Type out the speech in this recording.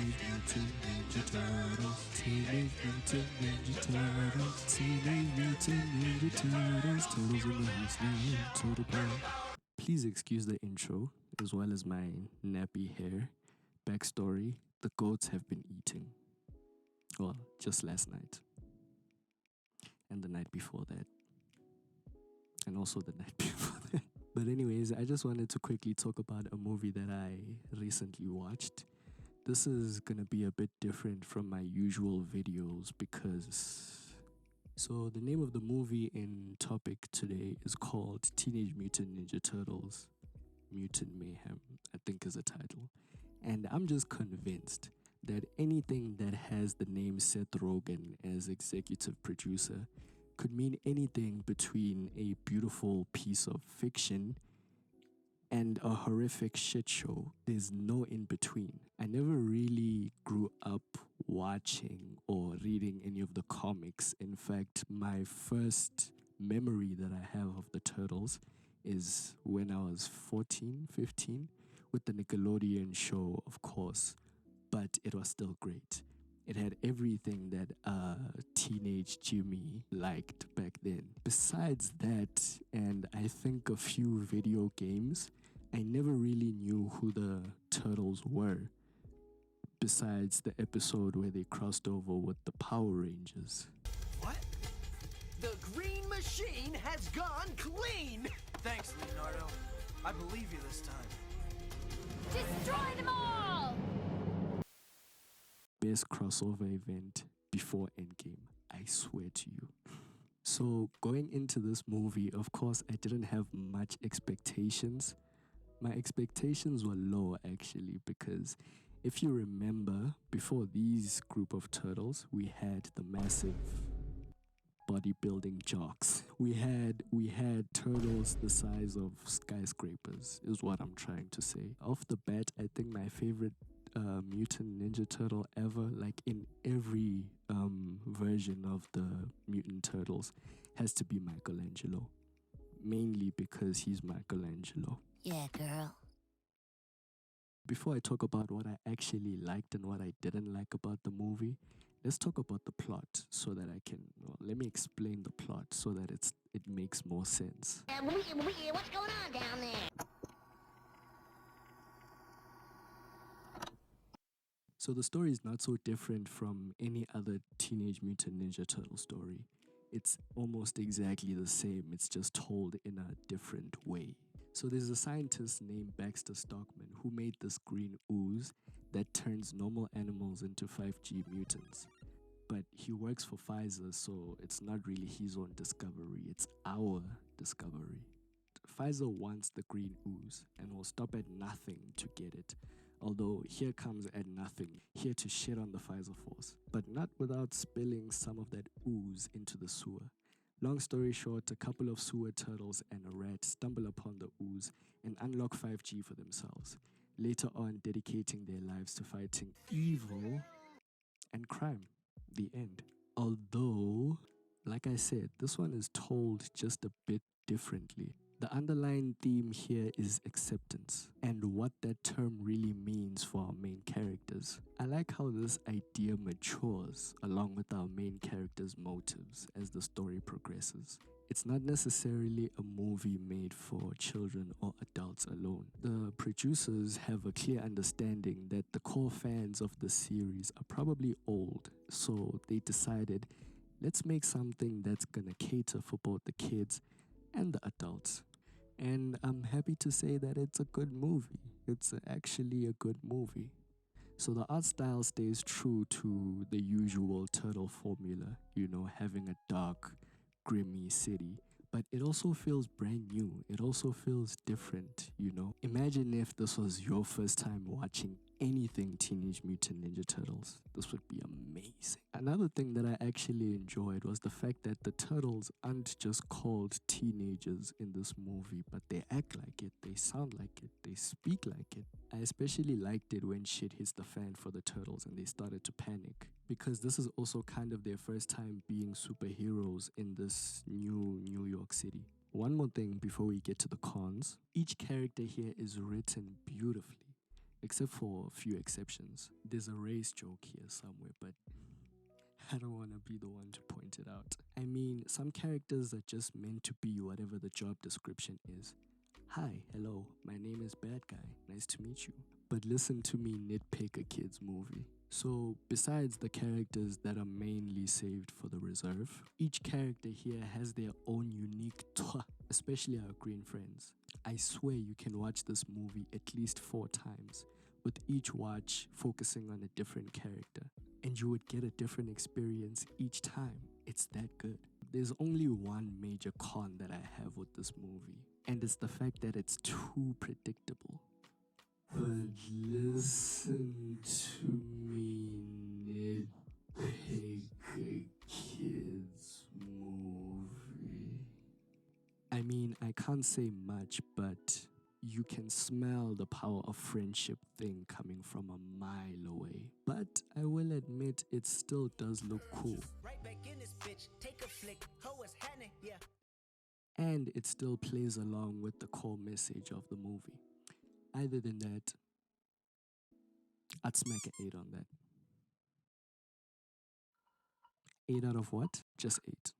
Mutant Ninja Turtles. Teenage Mutant Ninja Turtles. Teenage Mutant Ninja Turtles. Turtles in the house now. Turtle Power. Please excuse the intro, as well as my nappy hair. Backstory, the goats have been eating. Well, just last night. And the night before that. And also the night before that. But anyways, I just wanted to quickly talk about a movie that I recently watched. This is gonna be a bit different from my usual videos because... So the name of the movie in topic today is called Teenage Mutant Ninja Turtles Mutant Mayhem, I think is the title. And I'm just convinced that anything that has the name Seth Rogen as executive producer could mean anything between a beautiful piece of fiction and a horrific shit show. There's no in between. I never really grew up watching or reading any of the comics. In fact, my first memory that I have of the Turtles is when I was 14, 15, with the Nickelodeon show, of course, but it was still great. It had everything that teenage Jimmy liked back then. Besides that, and I think a few video games, I never really knew who the Turtles were, besides the episode where they crossed over with the Power Rangers. What? The green machine has gone clean! Thanks, Leonardo. I believe you this time. Destroy them all! Best crossover event before Endgame, I swear to you. So going into this movie, of course, I didn't have much expectations. My expectations were low actually, because if you remember, before these group of turtles, we had the massive bodybuilding jocks. We had turtles the size of skyscrapers, is what I'm trying to say. Off the bat, I think my favorite Mutant Ninja Turtle ever, like in every version of the Mutant Turtles, has to be Michelangelo. Mainly because he's Michelangelo. Yeah, girl. Before I talk about what I actually liked and what I didn't like about the movie, let's talk about the plot so that I can, well, let me explain the plot so that it makes more sense. What's going on down there? So the story is not so different from any other Teenage Mutant Ninja Turtle story. It's almost exactly the same, it's just told in a different way. So there's a scientist named Baxter Stockman who made this green ooze that turns normal animals into 5G mutants. But he works for Pfizer, so it's not really his own discovery, it's our discovery. Pfizer wants the green ooze and will stop at nothing to get it. Although here comes at nothing, here to shit on the Pfizer force, but not without spilling some of that ooze into the sewer. Long story short, a couple of sewer turtles and a rat stumble upon the ooze and unlock 5G for themselves, later on dedicating their lives to fighting evil and crime. The end. Although, like I said, this one is told just a bit differently. The underlying theme here is acceptance and what that term really means for our main characters. I like how this idea matures along with our main characters' motives as the story progresses. It's not necessarily a movie made for children or adults alone. The producers have a clear understanding that the core fans of the series are probably old, so they decided, let's make something that's gonna cater for both the kids and the adults. And I'm happy to say that it's a good movie. It's actually a good movie. So the art style stays true to the usual turtle formula, you know, having a dark, grimy city. But it also feels brand new. It also feels different, you know. Imagine if this was your first time watching anything Teenage Mutant Ninja Turtles. This would be amazing. Another thing that I actually enjoyed was the fact that the turtles aren't just called teenagers in this movie, but they act like it, they sound like it, they speak like it. I especially liked it when shit hits the fan for the turtles and they started to panic, because this is also kind of their first time being superheroes in this new New York City. One more thing before we get to the cons. Each character here is written beautifully. except for a few exceptions. There's a race joke here somewhere, but I don't want to be the one to point it out. I mean, some characters are just meant to be whatever the job description is. Hi, hello, my name is Bad Guy, nice to meet you. But listen to me nitpick a kid's movie. So, besides the characters that are mainly saved for the reserve, each character here has their own unique toit, especially our green friends. I swear you can watch this movie at least 4 times, with each watch focusing on a different character, and you would get a different experience each time. It's that good. There's only one major con that I have with this movie, and it's the fact that it's too predictable. But listen to me nitpick a kid's movie. I mean, I can't say much, but you can smell the power of friendship thing coming from a mile away. But I will admit it still does look cool. Right back in this bitch, take a flick, ho is happening, yeah. And it still plays along with the core message of the movie. Other than that, I'd smack an 8 on that. 8 out of what? Just 8.